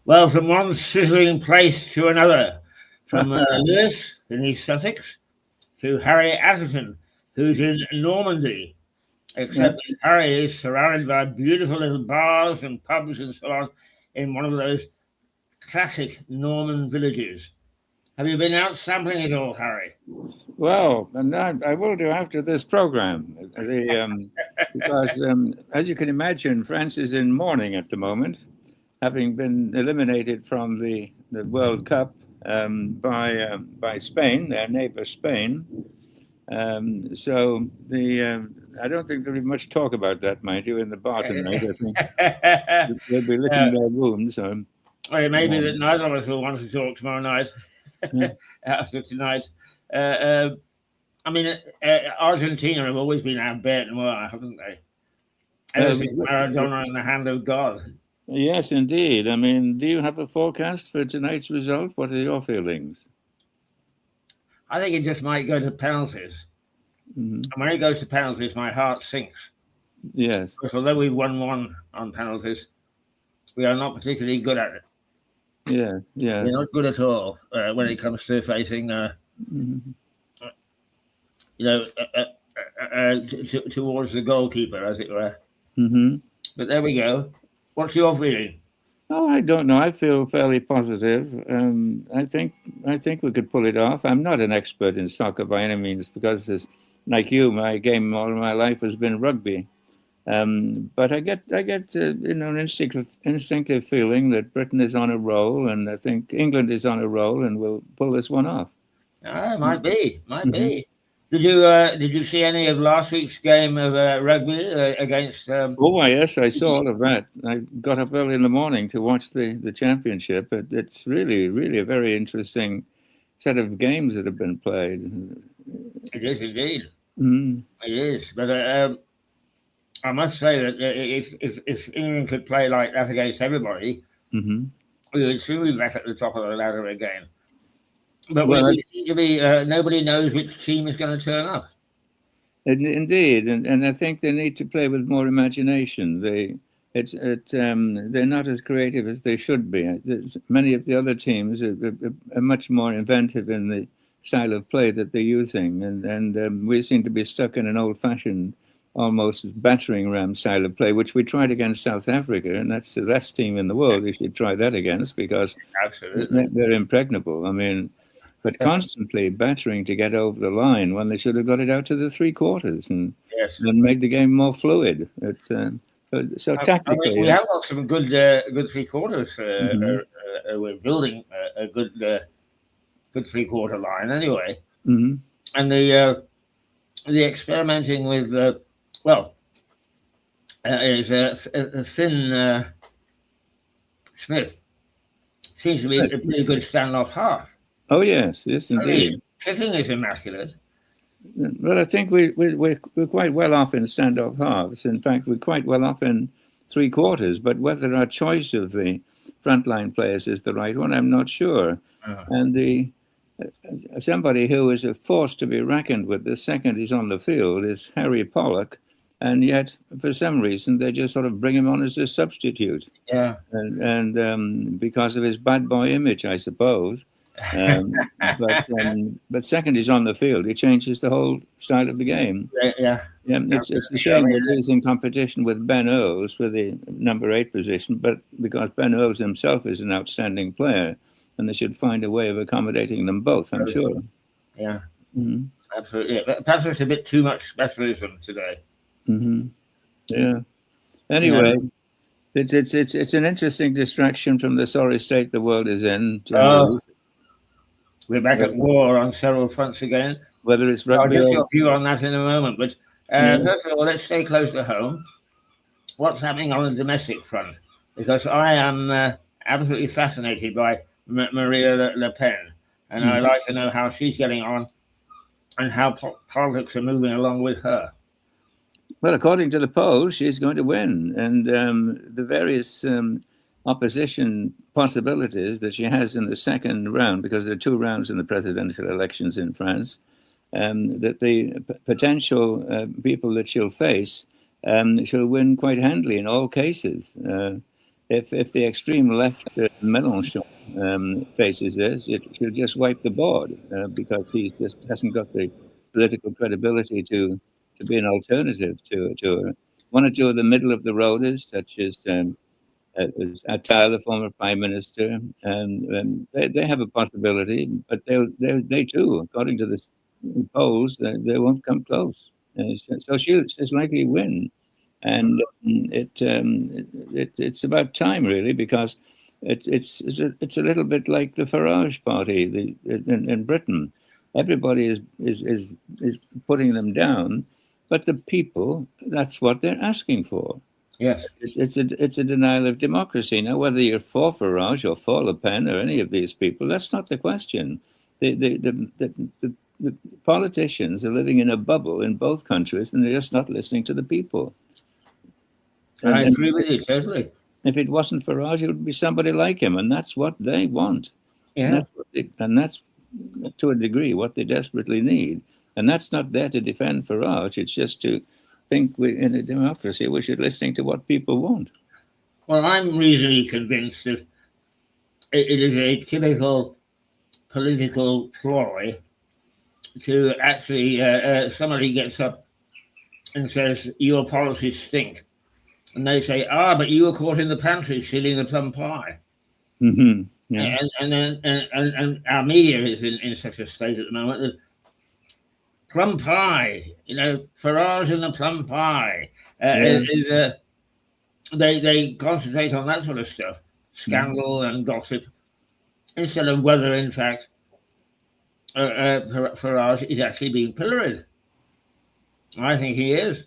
Well, from one sizzling place to another, from Lewis in East Sussex to Harry Atherton, who's in Normandy. Except that Harry is surrounded by beautiful little bars and pubs and so on in one of those classic Norman villages. Have you been out sampling it all, Harry? Well, and I will do after this program. Because, as you can imagine, France is in mourning at the moment, having been eliminated from the World Cup by Spain, their neighbor Spain. So I don't think there'll be much talk about that, mind you, in the bar tonight. I think they'll be licking their wounds. Well, it may be that neither of us will want to talk tomorrow night after tonight. I mean, Argentina have always been our bête noire, haven't they? Ever since Maradona in the hand of God. Yes, indeed. I mean, do you have a forecast for tonight's result? What are your feelings? I think it just might go to penalties. Mm-hmm. And when it goes to penalties, my heart sinks. Yes. Because although we won one on penalties, we are not particularly good at it. Yeah, yeah. We're not good at all when it comes to facing, towards the goalkeeper, as it were. Mm-hmm. But there we go. What's your feeling? Oh, I don't know. I feel fairly positive. I think we could pull it off. I'm not an expert in soccer by any means because, like you, my game all my life has been rugby. But I get an instinctive feeling that Britain is on a roll, and I think England is on a roll, and we'll pull this one off. Might be. Did you see any of last week's game of rugby against? Oh yes, I saw all of that. I got up early in the morning to watch the championship. It's really a very interesting set of games that have been played. It is indeed. Mm. It is, but I must say that if England could play like that against everybody, we would soon be back at the top of the ladder again. But we seem to be, nobody knows which team is going to turn up. Indeed, and I think they need to play with more imagination. They're not as creative as they should be. Many of the other teams are much more inventive in the style of play that they're using, and we seem to be stuck in an old-fashioned, almost battering ram style of play, which we tried against South Africa, and that's the best team in the world you should try that against because they're impregnable. I mean, but constantly battering to get over the line when they should have got it out to the three quarters and make the game more fluid. So tactically, I mean, we have got some good three quarters. We're building a good three-quarter line anyway, and the experimenting with is Finn Smith seems to be a pretty good standoff half. Oh yes, indeed. Kicking is immaculate. Well, I think we're quite well off in standoff halves. In fact, we're quite well off in three quarters. But whether our choice of the frontline players is the right one, I'm not sure. And somebody who is a force to be reckoned with the second he's on the field is Harry Pollock, and yet for some reason they just sort of bring him on as a substitute. Yeah. And because of his bad boy image, I suppose. But second he's on the field, he changes the whole style of the game. Yeah. It's a shame that he's in competition with Ben Owes for the number 8 position, but because Ben Owes himself is an outstanding player, and they should find a way of accommodating them both, I'm sure. Yeah, absolutely. Perhaps it's a bit too much specialism today. Yeah. Anyway. It's an interesting distraction from the sorry state the world is in. We're back at war on several fronts again. Whether it's rugby I'll get your view on that in a moment. But first of all, let's stay close to home. What's happening on the domestic front? Because I am absolutely fascinated by Marine Le Pen, and I'd like to know how she's getting on and how politics are moving along with her. Well, according to the polls, she's going to win, and the various opposition possibilities that she has in the second round, because there are 2 rounds in the presidential elections in France, that the potential people that she'll face she'll win quite handily in all cases. if the extreme left, Mélenchon, faces this, she'll just wipe the board because he just hasn't got the political credibility to be an alternative to her. One or two of the middle of the roaders, such as Attal, the former prime minister, and they have a possibility, but they too, according to the polls, they won't come close. So she'll likely win, and it's about time really, because it's a little bit like the Farage party in Britain. Everybody is putting them down, but the people, that's what they're asking for. Yes, it's a denial of democracy. Now, whether you're for Farage or for Le Pen or any of these people, that's not the question. The politicians are living in a bubble in both countries, and they're just not listening to the people. I agree with you totally. If it wasn't Farage, it would be somebody like him, and that's what they want. Yeah, And that's to a degree what they desperately need. And that's not there to defend Farage. It's just to think in a democracy we should listen to what people want. Well, I'm reasonably convinced that it is a typical political ploy to actually somebody gets up and says your policies stink, and they say, but you were caught in the pantry stealing the plum pie. Mm-hmm. Yeah. And our media is in such a state at the moment that plum pie, Farage and the plum pie, they concentrate on that sort of stuff, scandal and gossip, instead of whether, in fact, Farage is actually being pilloried. I think he is.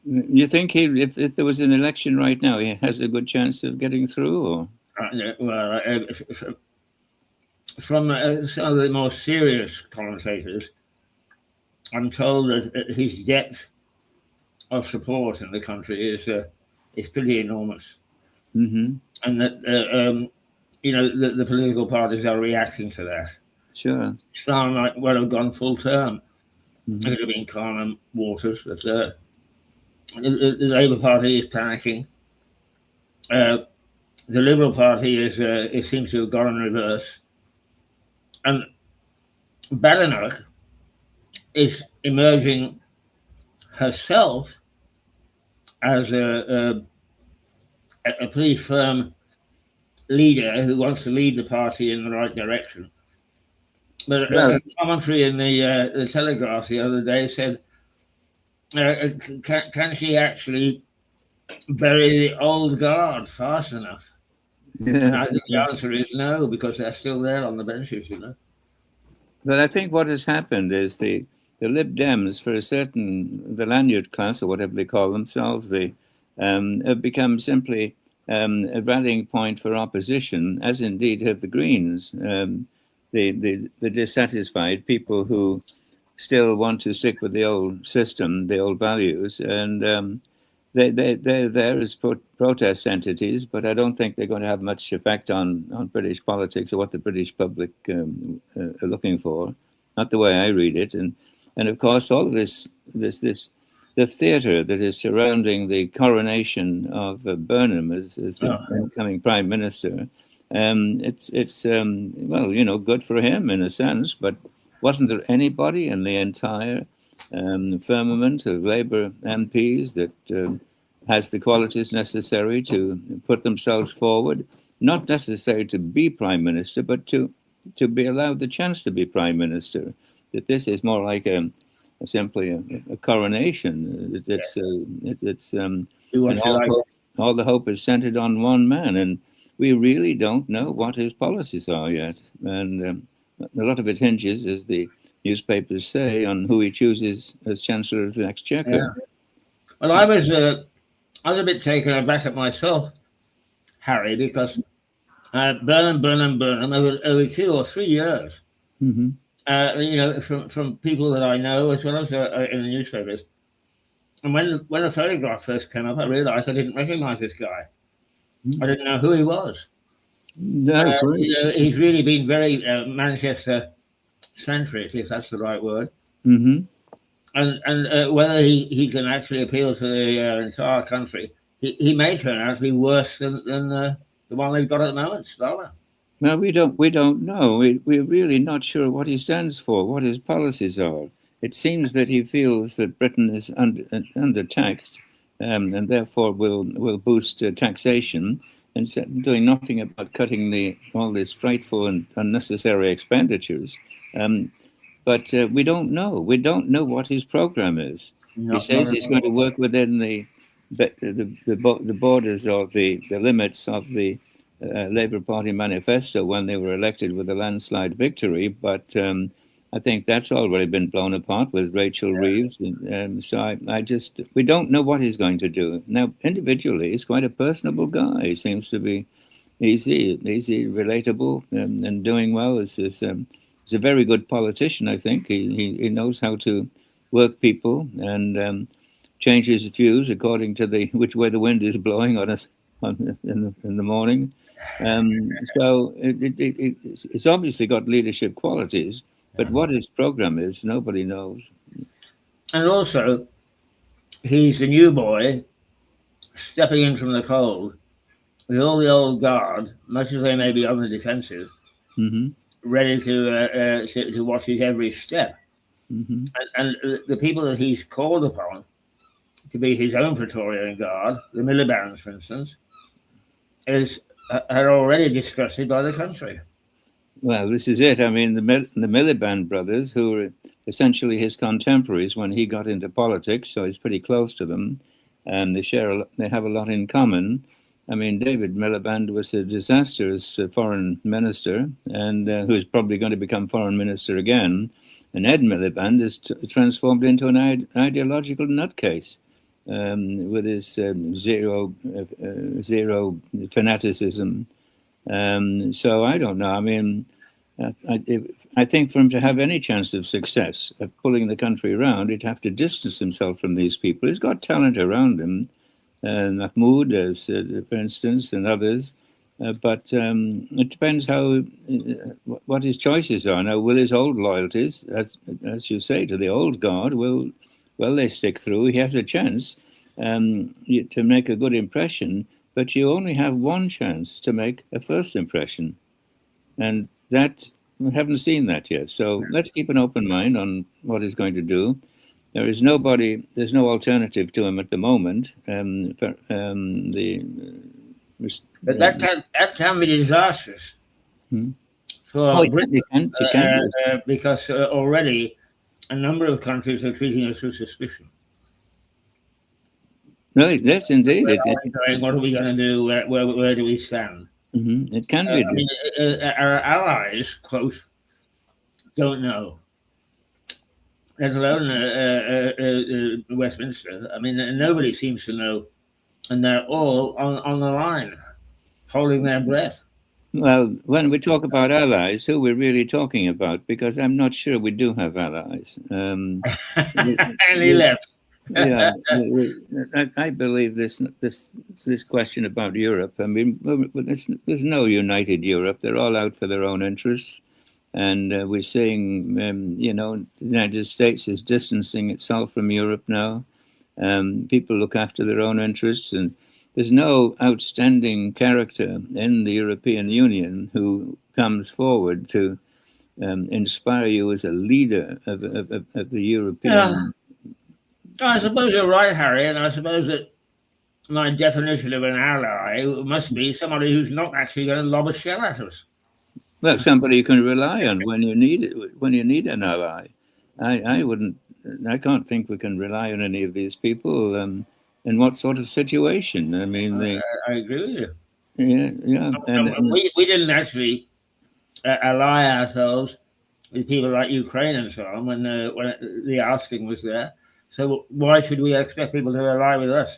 You think if there was an election right now, he has a good chance of getting through? Or? From some of the more serious commentators, I'm told that his depth of support in the country is pretty enormous, mm-hmm. and that the political parties are reacting to that. Sure, Starr might well have gone full term. Mm-hmm. It could have been calm waters, but the Labour Party is panicking. The Liberal Party it seems to have gone in reverse, and Badenoch is emerging herself as a pretty firm leader who wants to lead the party in the right direction. But a commentary in the Telegraph the other day said, can she actually bury the old guard fast enough? Yeah. And I think the answer is no, because they're still there on the benches, But I think what has happened is the Lib Dems, for the lanyard class, or whatever they call themselves, they have become simply a rallying point for opposition, as indeed have the Greens. The dissatisfied people who still want to stick with the old system, the old values, and they're there as protest entities, but I don't think they're going to have much effect on British politics or what the British public are looking for. Not the way I read it, and of course all of this the theatre that is surrounding the coronation of Burnham as the incoming prime minister. It's good for him in a sense, but wasn't there anybody in the entire firmament of Labour MPs that has the qualities necessary to put themselves forward, not necessarily to be prime minister, but to be allowed the chance to be prime minister? That this is more like simply a coronation. All the hope is centered on one man, and we really don't know what his policies are yet. And a lot of it hinges, as the newspapers say, on who he chooses as Chancellor of the Exchequer. Yeah. Well, I was a bit taken aback at myself, Harry, because Burnham over 2 or 3 years, mm-hmm. From people that I know as well as in the newspapers. And when the photograph first came up, I realised I didn't recognise this guy. Mm-hmm. I didn't know who he was. No, he's really been very Manchester-centric, if that's the right word. Mm-hmm. And whether he can actually appeal to the entire country, he may turn out to be worse than the one they've got at the moment, Starmer. Well, we don't know. We're really not sure what he stands for, what his policies are. It seems that he feels that Britain is undertaxed, and therefore will boost taxation, and doing nothing about cutting all these frightful and unnecessary expenditures. But we don't know. We don't know what his program is. He says he's going to work within the borders of the limits of the Labour Party manifesto when they were elected with a landslide victory, but I think that's already been blown apart with Rachel Reeves. So we don't know what he's going to do. Now, individually, he's quite a personable guy. He seems to be easy, relatable, and doing well. He's a very good politician, I think. He knows how to work people and change his views according to which way the wind is blowing on us in the morning. So it's obviously got leadership qualities, but what his program is, nobody knows. And also, he's a new boy stepping in from the cold with all the old guard, much as they may be on the defensive, ready to watch his every step. And the people that he's called upon to be his own Praetorian Guard, the Miliband's, for instance, are already disgusted by the country. Well, this is it. I mean, the Miliband brothers, who were essentially his contemporaries when he got into politics, so he's pretty close to them, and they have a lot in common. I mean, David Miliband was a disaster as a foreign minister, and who's probably going to become foreign minister again. And Ed Miliband is transformed into an ideological nutcase. With his zero fanaticism. So I don't know. I mean, I think for him to have any chance of success of pulling the country around, he'd have to distance himself from these people. He's got talent around him, Mahmoud, for instance, and others. But it depends what his choices are. Now, will his old loyalties, as you say, to the old guard, will they stick through? He has a chance to make a good impression, but you only have one chance to make a first impression. And that, we haven't seen that yet. So let's keep an open mind on what he's going to do. There's no alternative to him at the moment. But that can be disastrous for Britain, because already a number of countries are treating us with suspicion. No, yes, indeed. What are we going to do? Where do we stand? It can be. Our allies, quote, don't know. Let alone Westminster. I mean, nobody seems to know, and they're all on the line, holding their breath. Well, when we talk about allies, who we're really talking about? Because I'm not sure we do have allies. And he left. Yeah, I believe this question about Europe. I mean, there's no united Europe. They're all out for their own interests, and we're seeing, the United States is distancing itself from Europe now. People look after their own interests, and there's no outstanding character in the European Union who comes forward to inspire you as a leader of the European. Yeah. I suppose you're right, Harry, and I suppose that my definition of an ally must be somebody who's not actually going to lob a shell at us. Well, somebody you can rely on when you need it. When you need an ally, I can't think we can rely on any of these people. In what sort of situation? I mean, I agree with you. Yeah. We didn't actually ally ourselves with people like Ukraine and so on when the asking was there. So why should we expect people to ally with us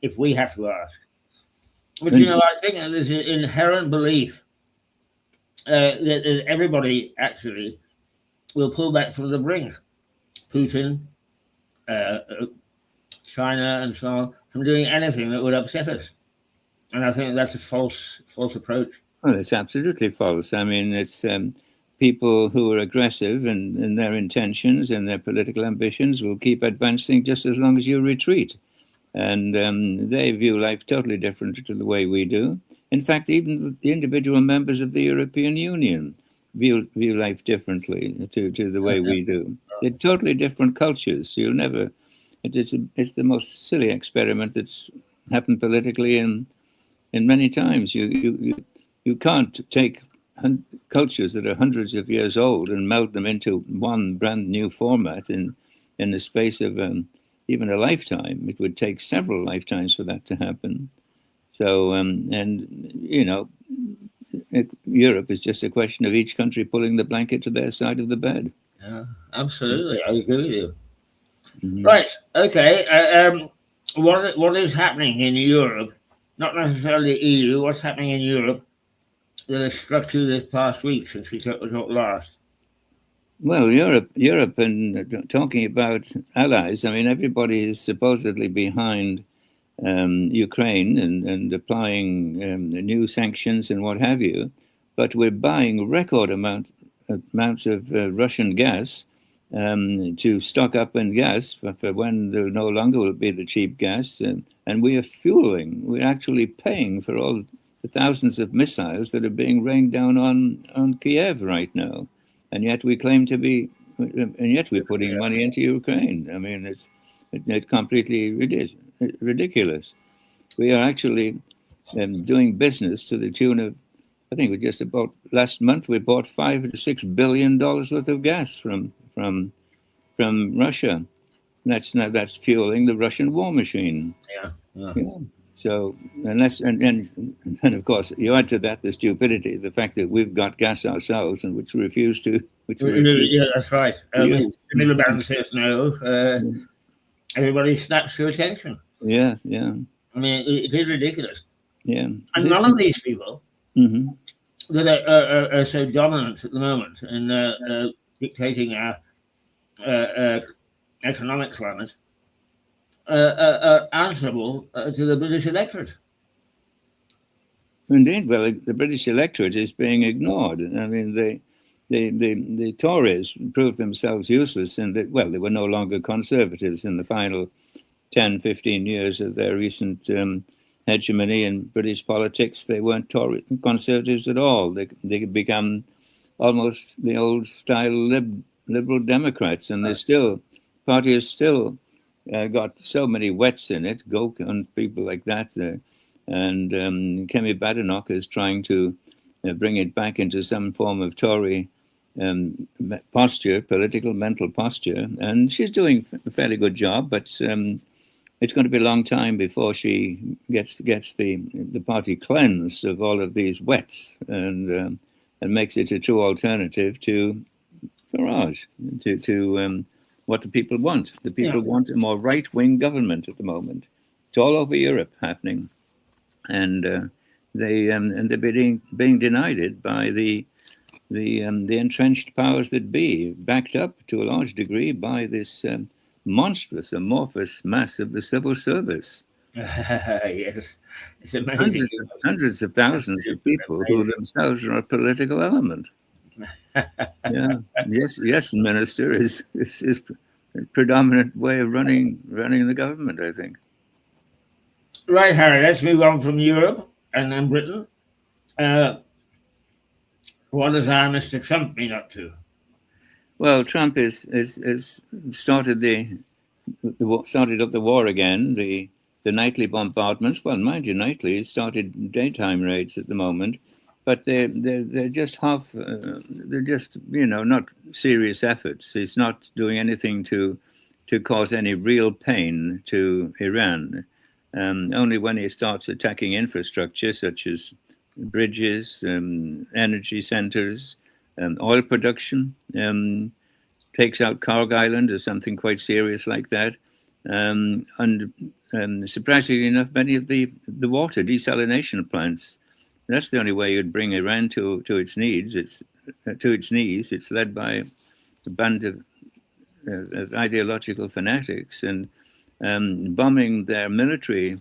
if we have to ask? But I think there's an inherent belief that everybody actually will pull back from the brink. Putin, China, and so on, from doing anything that would upset us. And I think that's a false approach. Well, it's absolutely false. I mean, it's people who are aggressive in their intentions and their political ambitions will keep advancing just as long as you retreat. and they view life totally different to the way we do. In fact, even the individual members of the European Union view life differently to the way we do. They're totally different cultures. You'll never. It's the most silly experiment that's happened politically in many times. You can't take cultures that are hundreds of years old and meld them into one brand new format in the space of even a lifetime. It would take several lifetimes for that to happen. So, Europe is just a question of each country pulling the blanket to their side of the bed. Yeah, absolutely. I agree with you. Mm-hmm. Right. Okay. What is happening in Europe? Not necessarily EU. What's happening in Europe that has struck you this past week since we talked last? Well, Europe, and talking about allies. I mean, everybody is supposedly behind Ukraine and applying new sanctions and what have you, but we're buying record amounts of Russian gas to stock up in gas for when there no longer will be the cheap gas, and we are fueling. We're actually paying for all the thousands of missiles that are being rained down on Kiev right now, and yet we claim to be, and yet we're putting money into Ukraine. I mean, it's completely ridiculous. We are actually doing business to the tune of, I think we just about last month we bought $5 to $6 billion worth of gas from Russia. That's fueling the Russian war machine. Yeah. So and of course you add to that the stupidity, the fact that we've got gas ourselves and which we refuse to. Yeah, that's right. The Miliband says no. Everybody snaps to attention. Yeah. I mean, it is ridiculous. Yeah. And none of these people that are so dominant at the moment in dictating our economic climate are answerable to the British electorate. Indeed. Well, the British electorate is being ignored. I mean, the Tories proved themselves useless, and they were no longer conservatives in the final 10, 15 years of their recent hegemony in British politics. They weren't Tory conservatives at all. They become almost the old style liberal Democrats, and party has still got so many wets in it, Gok and people like that, and Kemi Badenoch is trying to bring it back into some form of Tory posture, political mental posture, and she's doing a fairly good job, but it's going to be a long time before she gets the party cleansed of all of these wets and makes it a true alternative to Farage, to what the people want. The people want a more right-wing government at the moment. It's all over Europe happening, and they're being denied it by the entrenched powers that be, backed up to a large degree by this monstrous, amorphous mass of the civil service. Yes, it's amazing. Hundreds of thousands of people who themselves are a political element. Yeah, yes, minister is a predominant way of running the government, I think. Right, Harry. Let's move on from Europe and then Britain. What has our Mr. Trump been up to? Well, Trump is started up the war again. The nightly bombardments. Well, mind you, nightly. He started daytime raids at the moment, but they're just half. They're just not serious efforts. He's not doing anything to cause any real pain to Iran. Only when he starts attacking infrastructure such as bridges, energy centers, oil production, takes out Cork Island or something quite serious like that. And surprisingly enough, many of the water desalination plants. That's the only way you'd bring Iran to its needs. It's to its knees. It's led by a band of ideological fanatics and bombing their military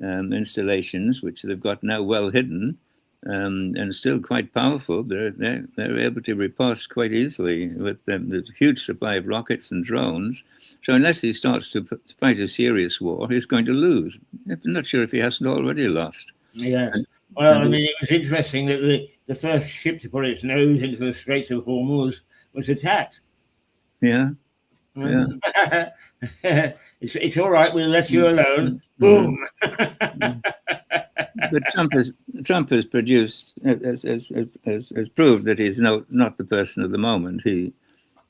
installations, which they've got now well hidden, and still quite powerful. They're able to riposte quite easily with the huge supply of rockets and drones. So unless he starts to fight a serious war, he's going to lose. I'm not sure if he hasn't already lost. Yes. Well, I mean, it was interesting that the first ship to put its nose into the Straits of Hormuz was attacked. Yeah. Yeah. It's all right. We'll let you alone. Boom. But Trump has produced has proved that he's not the person of the moment. He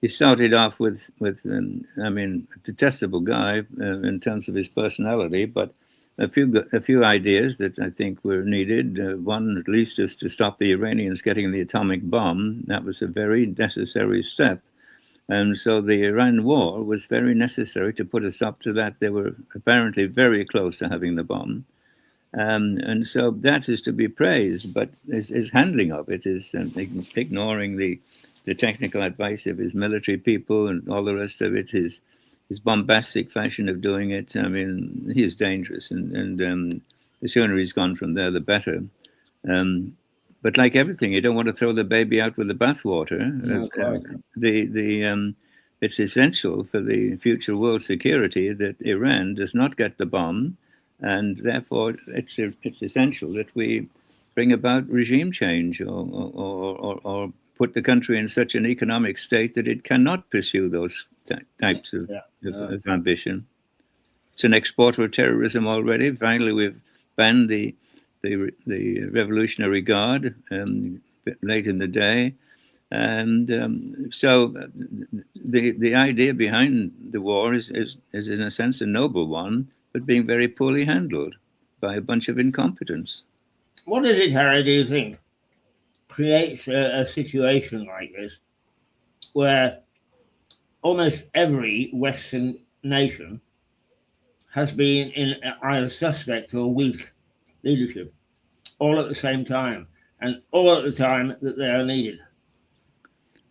started off with I mean, a detestable guy in terms of his personality, but a few ideas that I think were needed. One, at least, is to stop the Iranians getting the atomic bomb. That was a very necessary step. And so the Iran war was very necessary to put a stop to that. They were apparently very close to having the bomb. And so that is to be praised, but his handling of it is ignoring the technical advice of his military people and all the rest of it, his bombastic fashion of doing it. I mean, he is dangerous, and the sooner he's gone from there, the better. But like everything, you don't want to throw the baby out with the bathwater. No, it's essential for the future world security that Iran does not get the bomb, and therefore it's essential that we bring about regime change or put the country in such an economic state that it cannot pursue those types of ambition. It's an exporter of terrorism already. Finally, we've banned the Revolutionary Guard late in the day, and so the idea behind the war is in a sense a noble one, but being very poorly handled by a bunch of incompetents. What is it, Harry, do you think, creates a situation like this where almost every Western nation has been in either suspect or weak leadership all at the same time, and all at the time that they are needed?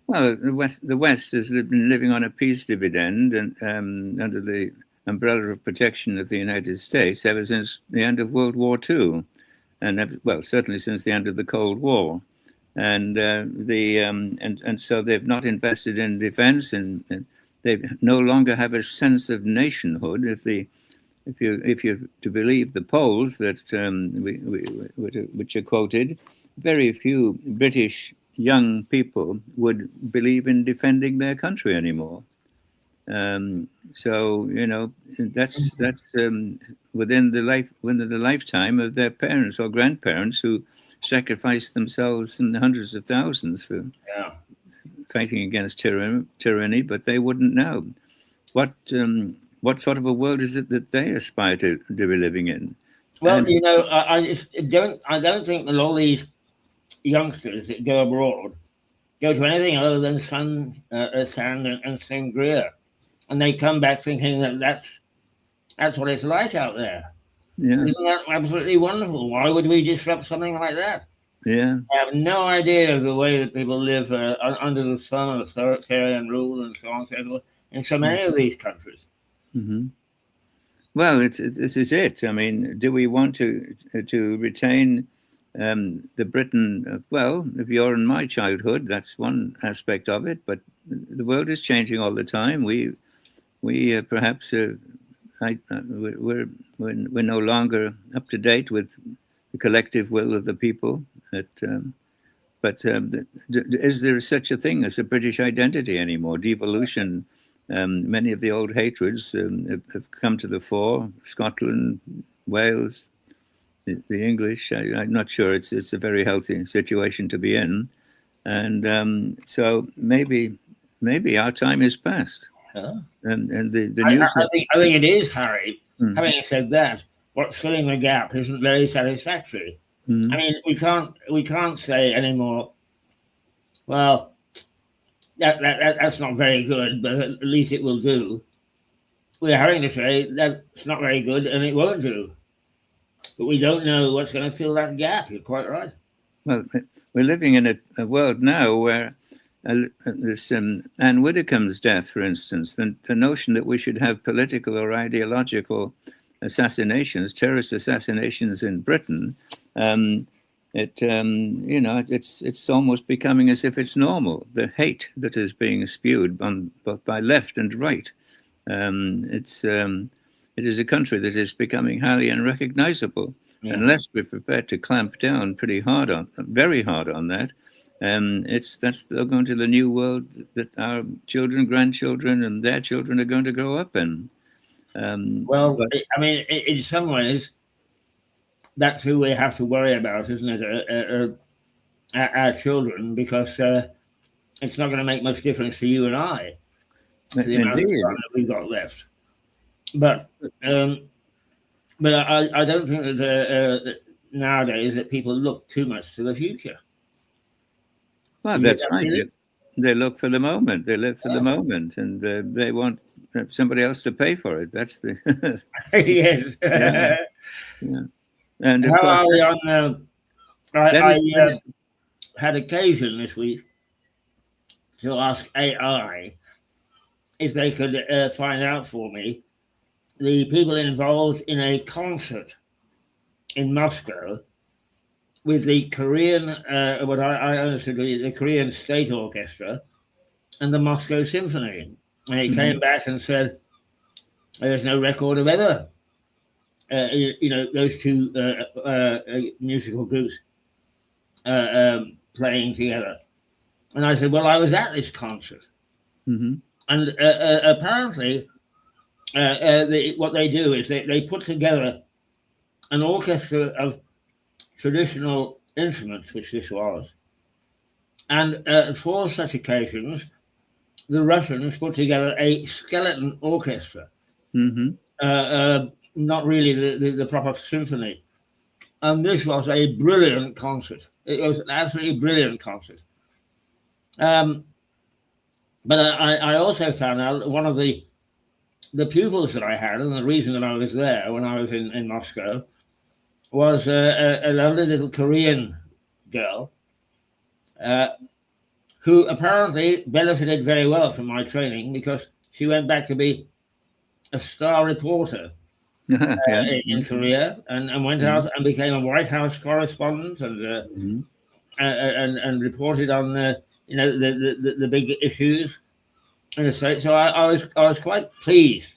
Well, the West has been living on a peace dividend and under the umbrella of protection of the United States ever since the end of World War II, and certainly since the end of the Cold War, and so they've not invested in defense, and they no longer have a sense of nationhood. If you're to believe the polls that which are quoted, very few British young people would believe in defending their country anymore. So that's within the lifetime of their parents or grandparents who sacrificed themselves in the hundreds of thousands for fighting against tyranny, but they wouldn't know what sort of a world is it that they aspire to be living in. Well, I don't think that all these youngsters that go abroad go to anything other than sand and sangria, and they come back thinking that that's what it's like out there. Yeah. Isn't that absolutely wonderful? Why would we disrupt something like that? Yeah. I have no idea of the way that people live under the sun of authoritarian rule and so on and so forth in so many of these countries. Mm-hmm. Well, this is it. I mean, do we want to retain the Britain? Well, if you're in my childhood, that's one aspect of it. But the world is changing all the time. We perhaps we're no longer up to date with the collective will of the people. But is there such a thing as a British identity anymore? Devolution. Many of the old hatreds have come to the fore. Scotland, Wales, the English. I'm not sure it's a very healthy situation to be in, and so maybe our time is past. And the news. I think it is, Harry. Having said that, what's filling the gap isn't very satisfactory. I mean, we can't say anymore. Well, that's not very good, but at least it will do. We're having to say that's not very good and it won't do. But we don't know what's going to fill that gap. You're quite right. Well, we're living in a world now where this Anne Widdecombe's death, for instance, the notion that we should have political or ideological assassinations, terrorist assassinations in Britain, it's almost becoming as if it's normal. The hate that is being spewed both by left and right. It is a country that is becoming highly unrecognizable unless we're prepared to clamp down very hard on that. That's going to the new world that our children, grandchildren, and their children are going to grow up in. In some ways, that's who we have to worry about, isn't it? Our children, because it's not going to make much difference to you and I, the amount of time that we've got left. But I don't think that nowadays that people look too much to the future. Well, that's right. They look for the moment. They live for the moment, and they want somebody else to pay for it. That's the yes. Yeah. And of how course, are we on? I had occasion this week to ask AI if they could find out for me the people involved in a concert in Moscow with the Korean, what I understood, the Korean State Orchestra and the Moscow Symphony. And he came back and said, there's no record of ever, those two musical groups playing together. And I said, well, I was at this concert. And apparently, what they do is they put together an orchestra of traditional instruments, which this was. And for such occasions, the Russians put together a skeleton orchestra, not really the proper symphony. And this was a brilliant concert. It was an absolutely brilliant concert. But I also found out one of the pupils that I had, and the reason that I was there when I was in Moscow, was a lovely little Korean girl who apparently benefited very well from my training because she went back to be a star reporter in Korea and went out and became a White House correspondent and reported on the big issues in the States. So I was quite pleased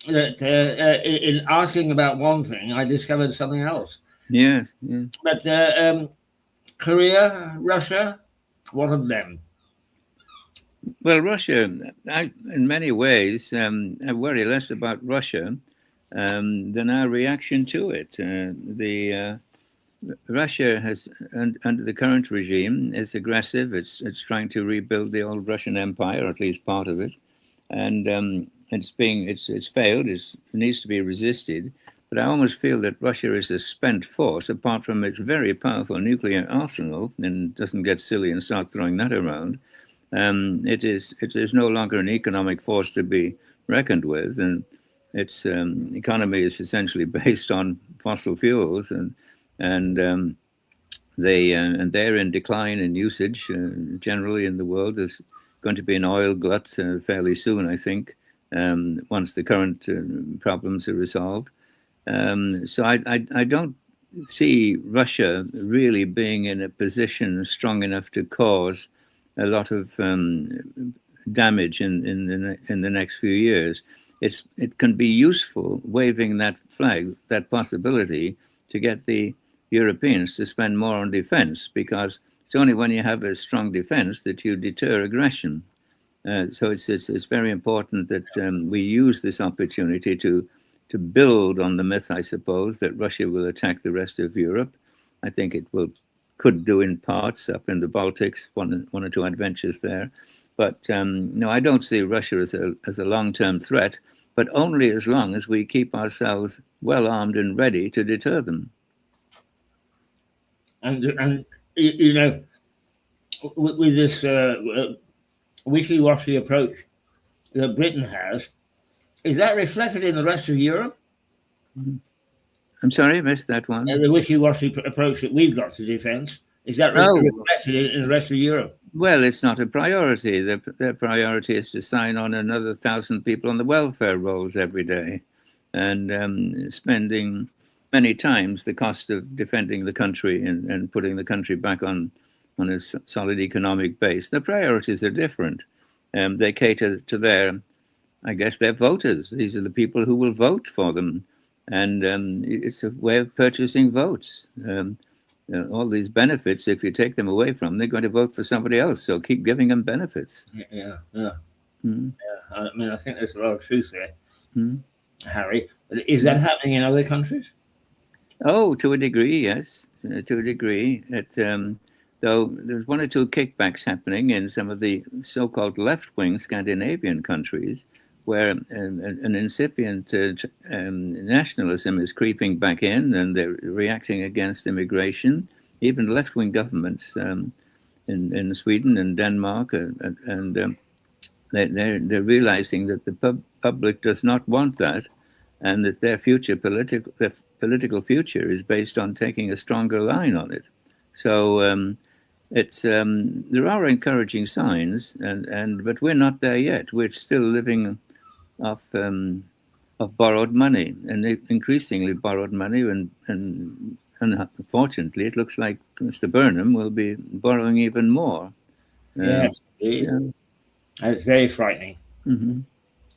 that in asking about one thing, I discovered something else. Yeah. But Korea, Russia, what of them? Well, Russia, in many ways, I worry less about Russia than our reaction to it. Russia has, under the current regime, is aggressive. It's trying to rebuild the old Russian Empire, or at least part of it, and it's failed. It needs to be resisted. But I almost feel that Russia is a spent force, apart from its very powerful nuclear arsenal, and doesn't get silly and start throwing that around. It is no longer an economic force to be reckoned with, and its economy is essentially based on fossil fuels, and they're in decline in usage generally in the world. There's going to be an oil glut fairly soon, I think, once the current problems are resolved. So I don't see Russia really being in a position strong enough to cause a lot of damage in the next few years. It can be useful waving that flag, that possibility, to get the Europeans to spend more on defense, because it's only when you have a strong defense that you deter aggression. So it's very important that we use this opportunity to build on the myth, I suppose, that Russia will attack the rest of Europe. I think it could do in parts up in the Baltics, one or two adventures there. But no, I don't see Russia as a long-term threat, but only as long as we keep ourselves well armed and ready to deter them. And you know, with this wishy-washy approach that Britain has, is that reflected in the rest of Europe? I'm sorry, I missed that one. The wishy-washy approach that we've got to defence, is that reflected in the rest of Europe? Well, it's not a priority. Their priority is to sign on another 1,000 people on the welfare rolls every day, and spending many times the cost of defending the country and putting the country back on a solid economic base. The priorities are different. They cater to their voters. These are the people who will vote for them. And it's a way of purchasing votes. All these benefits, if you take them away from them, they're going to vote for somebody else. So keep giving them benefits. Yeah. I mean, I think there's a lot of truth there, Harry. Is that happening in other countries? Oh, to a degree, yes. To a degree. Though there's one or two kickbacks happening in some of the so-called left-wing Scandinavian countries, where an incipient nationalism is creeping back in, and they're reacting against immigration. Even left-wing governments in Sweden and Denmark, and they're realizing that the public does not want that, and that their political future is based on taking a stronger line on it. So there are encouraging signs, but we're not there yet. We're still living off borrowed money, and increasingly borrowed money, and unfortunately, it looks like Mr. Burnham will be borrowing even more. Yes, it's very frightening.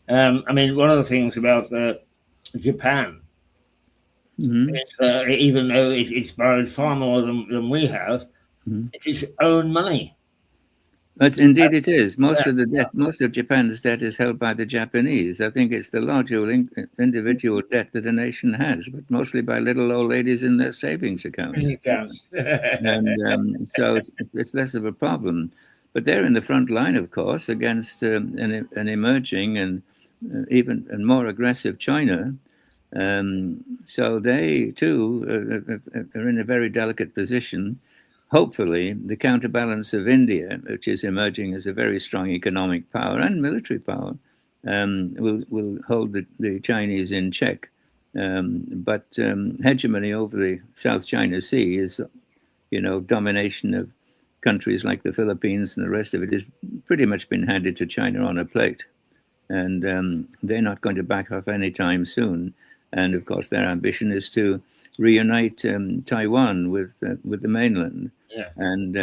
I mean, one of the things about Japan, even though it's borrowed far more than we have, it's its own money. But indeed it is. Most of Japan's debt is held by the Japanese. I think it's the larger individual debt that a nation has, but mostly by little old ladies in their savings accounts. And so it's less of a problem. But they're in the front line, of course, against an emerging and even more aggressive China. So they, too, are in a very delicate position. Hopefully, the counterbalance of India, which is emerging as a very strong economic power and military power, will hold the Chinese in check. But hegemony over the South China Sea is, domination of countries like the Philippines and the rest of it has pretty much been handed to China on a plate. And they're not going to back off anytime soon. And of course, their ambition is to reunite Taiwan with the mainland. Yeah. And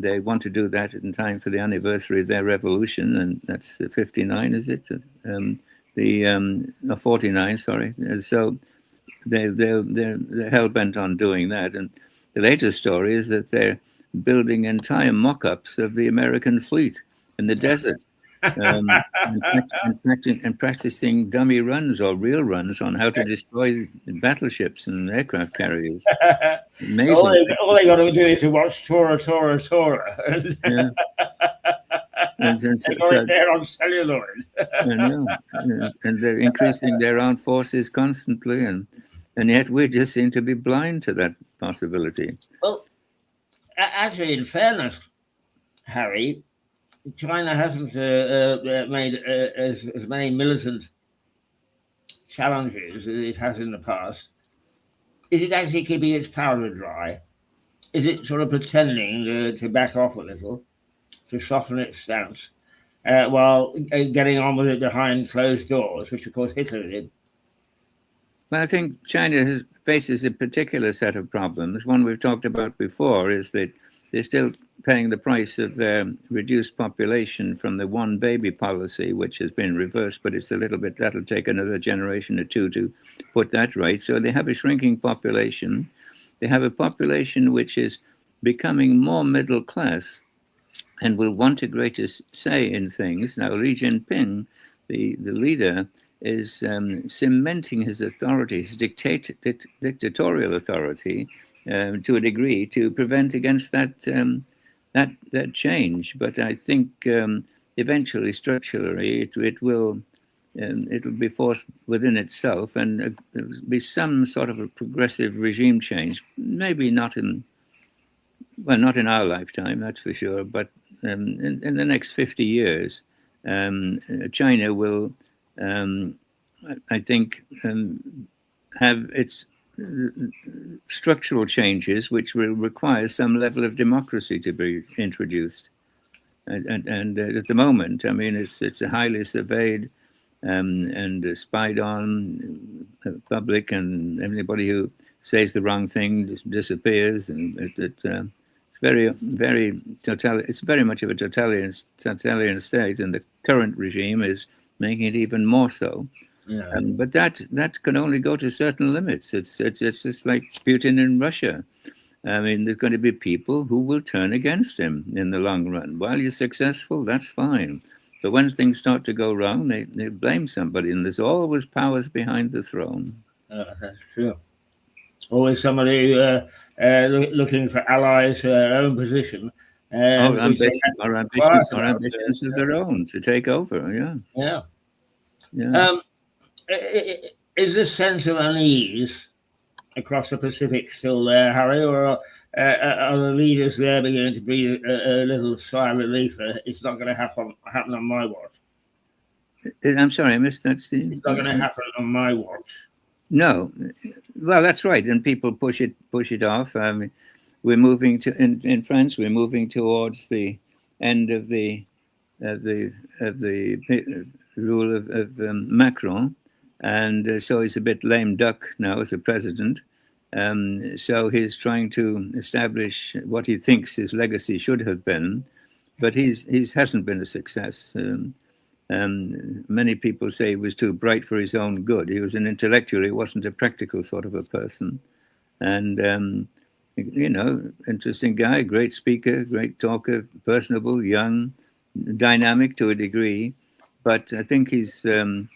they want to do that in time for the anniversary of their revolution, and that's 59, is it? 49, sorry. So they're hell bent on doing that. And the latest story is that they're building entire mock-ups of the American fleet in the desert. And practicing dummy runs or real runs on how to destroy battleships and aircraft carriers. Amazing. All they got to do is to watch Tora. Yeah. And so they're on celluloid. And they're increasing their armed forces constantly, and yet we just seem to be blind to that possibility. Well, actually, in fairness, Harry, China hasn't made as many militant challenges as it has in the past. Is it actually keeping its powder dry? Is it sort of pretending to back off a little, to soften its stance, while getting on with it behind closed doors, which of course Hitler did? Well, I think China faces a particular set of problems. One we've talked about before is that they're still paying the price of their reduced population from the one baby policy, which has been reversed, but it's a little bit, that'll take another generation or two to put that right. So they have a shrinking population. They have a population which is becoming more middle class and will want a greater say in things. Now, Xi Jinping, the leader, is cementing his authority, his dictatorial authority, to a degree, to prevent against that change. But I think eventually, structurally, it'll be forced within itself, and there'll be some sort of a progressive regime change. Maybe not in our lifetime, that's for sure. But in the next 50 years, China will, I think, have its structural changes which will require some level of democracy to be introduced. And at the moment, I mean, it's a highly surveyed and spied on public, and anybody who says the wrong thing, disappears, and it's very, very it's very much of a totalitarian state, and the current regime is making it even more so. Yeah. But that can only go to certain limits. It's just like Putin in Russia. I mean, there's going to be people who will turn against him in the long run. While you're successful, that's fine. But when things start to go wrong, they blame somebody, and there's always powers behind the throne. That's true. Always somebody looking for allies for their own position. Or ambitions of their own to take over, Yeah. Is this sense of unease across the Pacific still there, Harry, or are the leaders there beginning to breathe a little sigh of relief? It's not going to happen on my watch. I'm sorry, I missed that, Steve. It's not going to happen on my watch. No, well, that's right, and people push it off. We're moving to in France. We're moving towards the end of the rule of Macron, and so he's a bit lame duck now as a president. So he's trying to establish what he thinks his legacy should have been, but he hasn't been a success. Many people say he was too bright for his own good. He was an intellectual. He wasn't a practical sort of a person. And, interesting guy, great speaker, great talker, personable, young, dynamic to a degree. But I think he's, to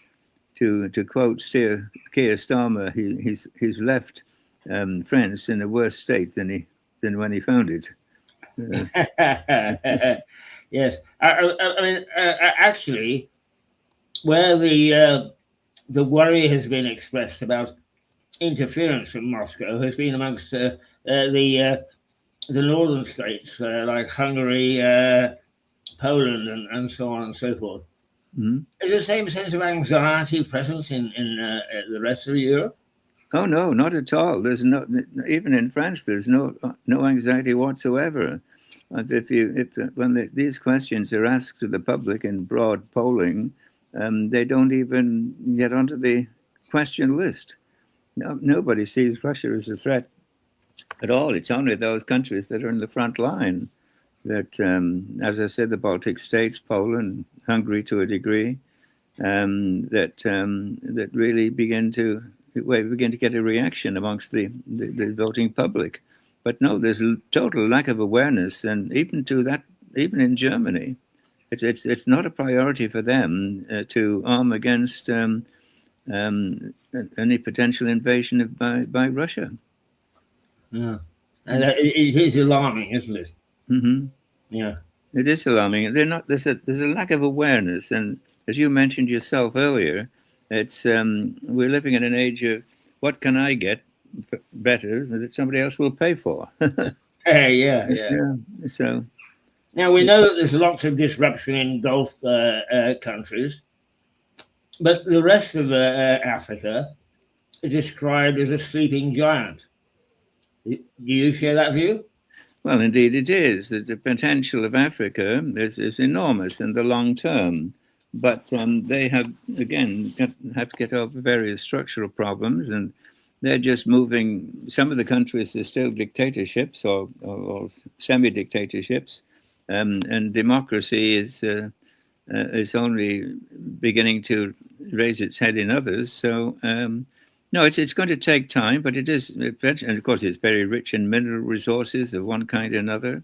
quote Keir Starmer, he's left France in a worse state than when he found it. Yes, I mean, actually, where the worry has been expressed about interference from Moscow has been amongst the northern states like Hungary, Poland, and so on and so forth. Mm-hmm. Is the same sense of anxiety present in the rest of Europe? Oh no, not at all. There's no, even in France, there's no anxiety whatsoever. When these questions are asked to the public in broad polling, they don't even get onto the question list. Nobody sees Russia as a threat at all. It's only those countries that are in the front line that, as I said, the Baltic states, Poland, Hungary to a degree, that really begin to get a reaction amongst the voting public. But no, there's a total lack of awareness, and even in Germany, it's not a priority for them to arm against any potential invasion by Russia. Yeah, and it is alarming, isn't it? Mm-hmm. Yeah, it is alarming. There's a lack of awareness, and as you mentioned yourself earlier, it's we're living in an age of what can I get better that somebody else will pay for. Yeah. So now we know that there's lots of disruption in Gulf countries, but the rest of Africa is described as a sleeping giant. Do you share that view? Well, indeed it is. The potential of Africa is enormous in the long term, but they have to get over various structural problems, and they're just moving. Some of the countries are still dictatorships or semi-dictatorships, and democracy is only beginning to raise its head in others. So no, it's going to take time, but it is, and of course it's very rich in mineral resources of one kind or another.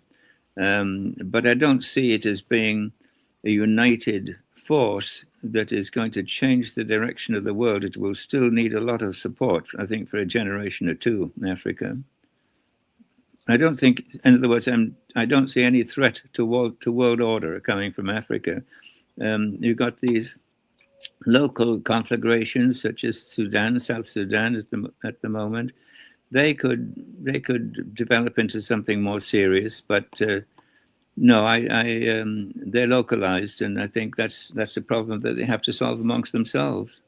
But I don't see it as being a united force that is going to change the direction of the world. It will still need a lot of support, I think, for a generation or two in Africa. I don't think, in other words, I don't see any threat to world order coming from Africa. You've got these local conflagrations, such as South Sudan at the moment. They could develop into something more serious, but no, they're localized, and I think that's a problem that they have to solve amongst themselves.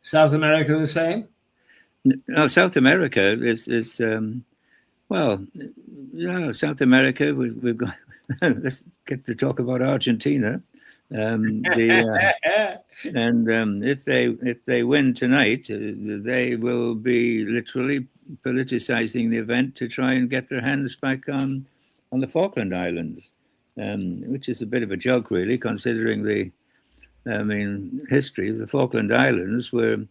South America the same? No, South America is well, South America. We've got. Let's get to talk about Argentina. And if they win tonight, they will be literally politicizing the event to try and get their hands back on the Falkland Islands, which is a bit of a joke, really, considering the history of the Falkland Islands were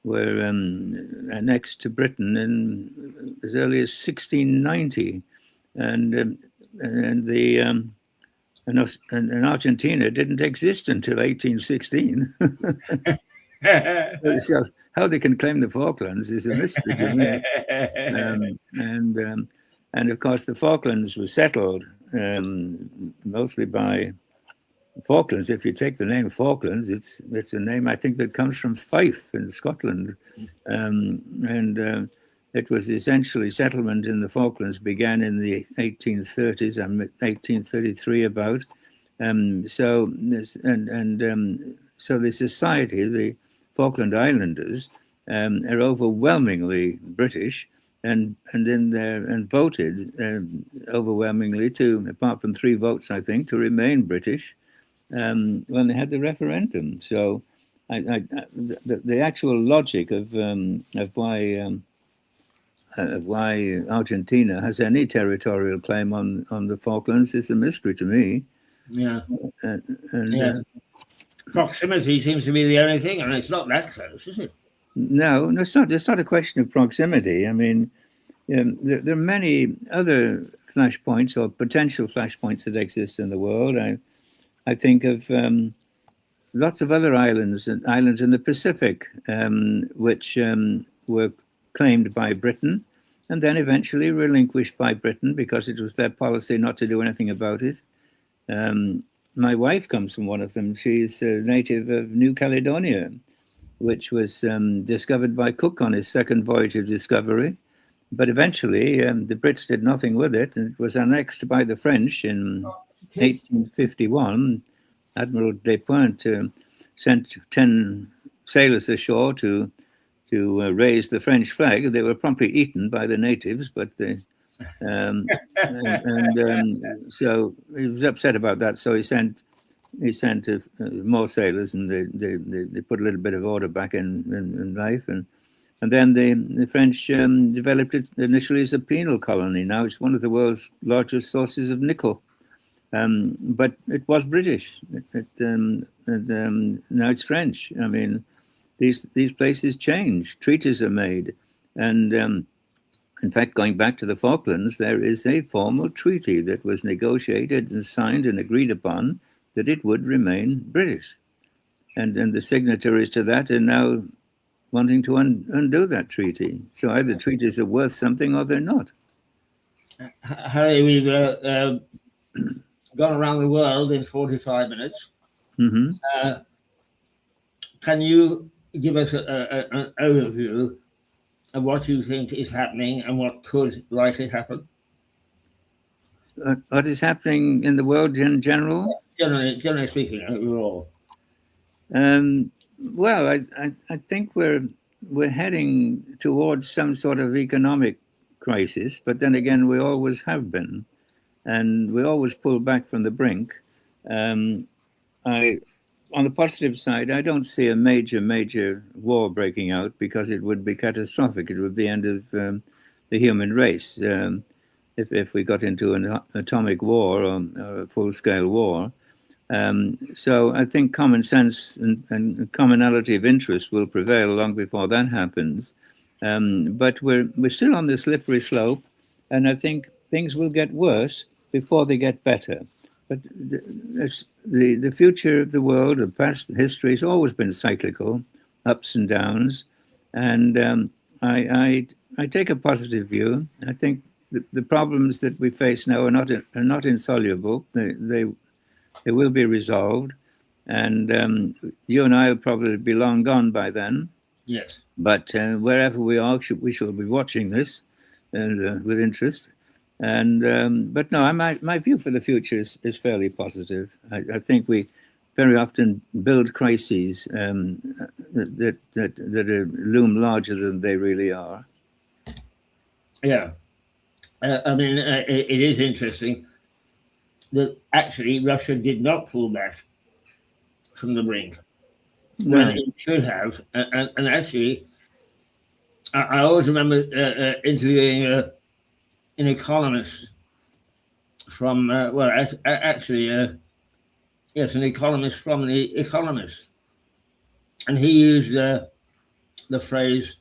annexed to Britain in as early as 1690, and Argentina didn't exist until 1816. So how they can claim the Falklands is a mystery to me. And of course, the Falklands were settled mostly by Falklands. If you take the name Falklands, it's a name I think that comes from Fife in Scotland, and it was essentially settlement in the Falklands began in the 1830s and 1833 about. So the society, the Falkland Islanders, are overwhelmingly British, and voted overwhelmingly to, apart from 3 votes, I think, to remain British when they had the referendum. So the actual logic of why Argentina has any territorial claim on the Falklands is a mystery to me. Yeah. Proximity seems to be the only thing, and it's not that close, is it? No, it's not. It's not a question of proximity. I mean, there are many other flashpoints or potential flashpoints that exist in the world. I think of lots of other islands in the Pacific, which were claimed by Britain and then eventually relinquished by Britain because it was their policy not to do anything about it. My wife comes from one of them. She's a native of New Caledonia, which was discovered by Cook on his second voyage of discovery. But eventually, the Brits did nothing with it, and it was annexed by the French in 1851. Admiral Despointes sent 10 sailors ashore to raise the French flag. They were promptly eaten by the natives, but so he was upset about that. So he sent more sailors, and they put a little bit of order back in life, and then the French developed it initially as a penal colony. Now it's one of the world's largest sources of nickel, but it was British. Now it's French. I mean, these places change. Treaties are made, and in fact, going back to the Falklands, there is a formal treaty that was negotiated and signed and agreed upon that it would remain British. And the signatories to that are now wanting to undo that treaty. So either treaties are worth something or they're not. Harry, we've gone around the world in 45 minutes. Mm-hmm. Can you give us an overview of what you think is happening and what could likely happen? What is happening in the world in general? Generally speaking, overall. Well, I think we're heading towards some sort of economic crisis, but then again, we always have been, and we always pull back from the brink. On the positive side, I don't see a major war breaking out because it would be catastrophic. It would be the end of the human race if we got into an atomic war or a full-scale war. So I think common sense and commonality of interest will prevail long before that happens. But we're still on the slippery slope, and I think things will get worse before they get better. But the future of the world, the past history has always been cyclical, ups and downs, and I take a positive view. I think the problems that we face now are not insoluble. They will be resolved, and you and I will probably be long gone by then. Yes. But wherever we are, we shall be watching this and with interest. And but no, my view for the future is fairly positive. I think we very often build crises that loom larger than they really are. Yeah, I mean, it is interesting that actually Russia did not pull back from the brink when it should have, and actually I always remember interviewing an economist from, yes, an economist from The Economist. And he used the phrase,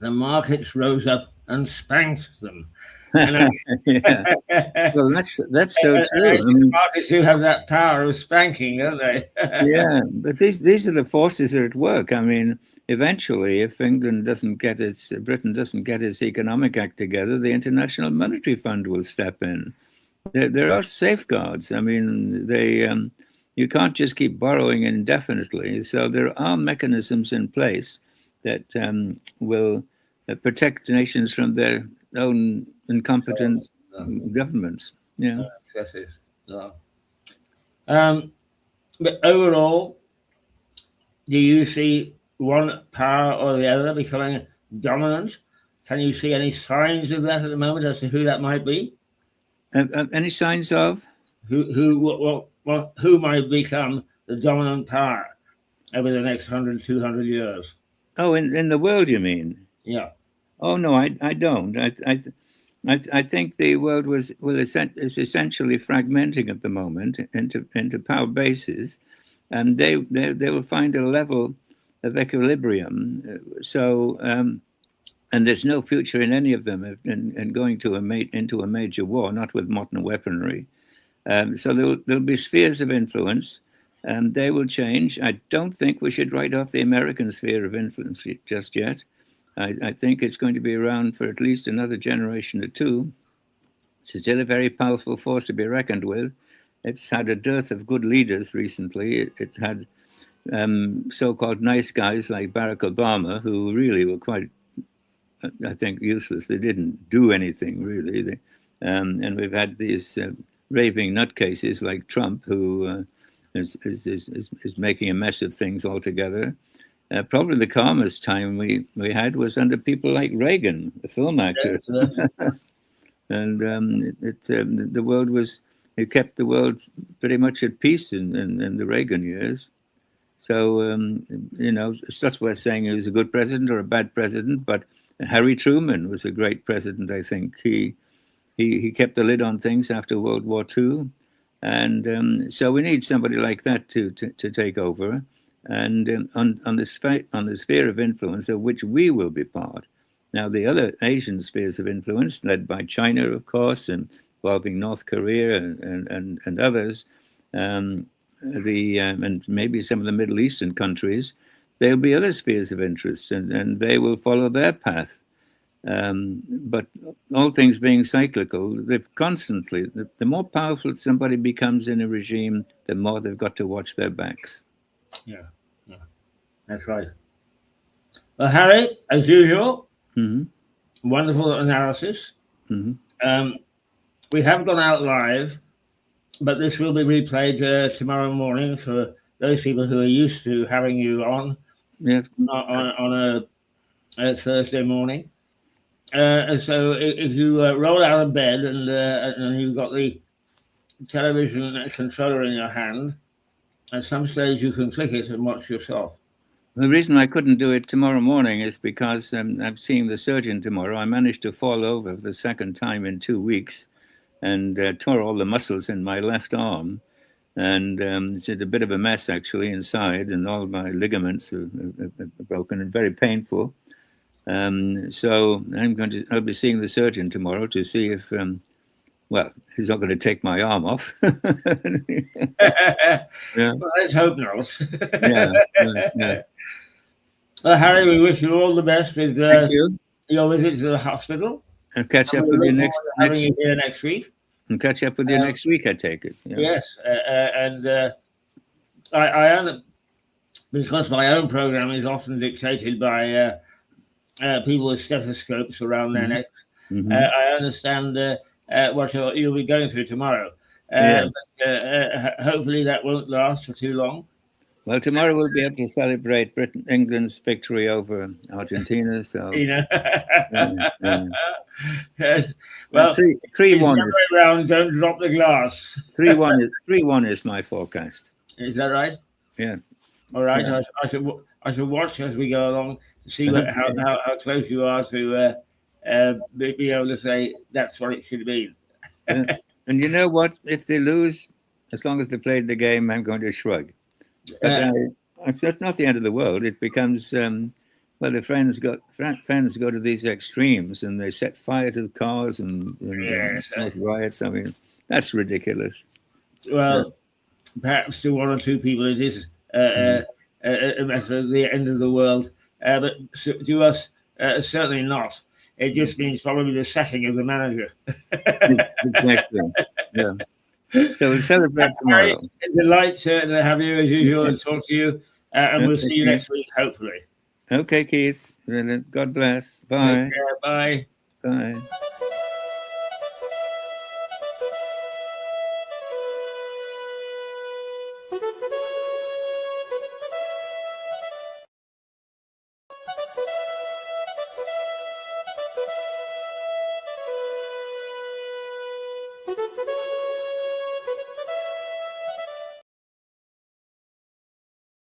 the markets rose up and spanked them. And Yeah. Well, that's so true. I the markets do have that power of spanking, don't they? yeah, but these are the forces that are at work. I mean, eventually, if Britain doesn't get its economic act together, the International Monetary Fund will step in. There are safeguards. I mean, you can't just keep borrowing indefinitely. So there are mechanisms in place that will protect nations from their own incompetent governments. Yeah. No. But overall, do you see one power or the other becoming dominant? Can you see any signs of that at the moment as to who that might be? Any signs of who might become the dominant power over the next 100, 200 years? Oh, in the world, you mean? Yeah. Oh no, I don't. I think the world is essentially fragmenting at the moment into power bases, and they will find a level of equilibrium. So, and there's no future in any of them in going into a major war, not with modern weaponry. So there'll be spheres of influence, and they will change. I don't think we should write off the American sphere of influence just yet. I think it's going to be around for at least another generation or two. It's still a very powerful force to be reckoned with. It's had a dearth of good leaders recently. It had so-called nice guys like Barack Obama, who really were quite, I think, useless. They didn't do anything, really. And we've had these raving nutcases like Trump, who is making a mess of things altogether. Probably the calmest time we had was under people like Reagan, the film actor. And the world it kept the world pretty much at peace in the Reagan years. So, it's not worth saying he was a good president or a bad president, but Harry Truman was a great president, I think. He kept the lid on things after World War II. And so we need somebody like that to take over. And on the sphere of influence of which we will be part. Now, the other Asian spheres of influence, led by China, of course, and involving North Korea and others, and maybe some of the Middle Eastern countries, there'll be other spheres of interest, and they will follow their path. But all things being cyclical, they've constantly, the more powerful somebody becomes in a regime, the more they've got to watch their backs. Yeah, that's right. Well, Harry, as usual, wonderful analysis. We have gone out live, but this will be replayed tomorrow morning for those people who are used to having you on on a Thursday morning. So if you roll out of bed and you've got the television controller in your hand, at some stage you can click it and watch yourself. The reason I couldn't do it tomorrow morning is because I'm seeing the surgeon tomorrow. I managed to fall over for the second time in 2 weeks and tore all the muscles in my left arm. And it's a bit of a mess, actually, inside, and all my ligaments are broken and very painful. So I'll be seeing the surgeon tomorrow to see if, he's not going to take my arm off. Yeah. Well, let's hope not. Yeah. Well, Harry, we wish you all the best with your visit to the hospital. And catch up with you next week. Here next week. And catch up with you next week, I take it. Yeah. Yes, and I am, because my own program is often dictated by people with stethoscopes around their necks. I understand what you'll be going through tomorrow. But hopefully that won't last for too long. Well, tomorrow we'll be able to celebrate England's victory over Argentina. So, Yes. Well, 3-1 is round. Don't drop the glass. 3-1 is my forecast. Is that right? Yeah. All right. Yeah. I shall watch as we go along to see how close you are to be able to say that's what it should be. And you know what? If they lose, as long as they played the game, I'm going to shrug. But it's not the end of the world. It becomes well, the friends go to these extremes and they set fire to the cars and riots. I mean, that's ridiculous. Well, perhaps to one or two people it is the end of the world, but to us, certainly not. It just means probably the setting of the manager. Exactly. Yeah. So we'll celebrate tomorrow. It's a delight to have you as usual and talk to you, and we'll see you next week, hopefully. Okay, Keith. God bless. Bye. Take care. Bye. Bye.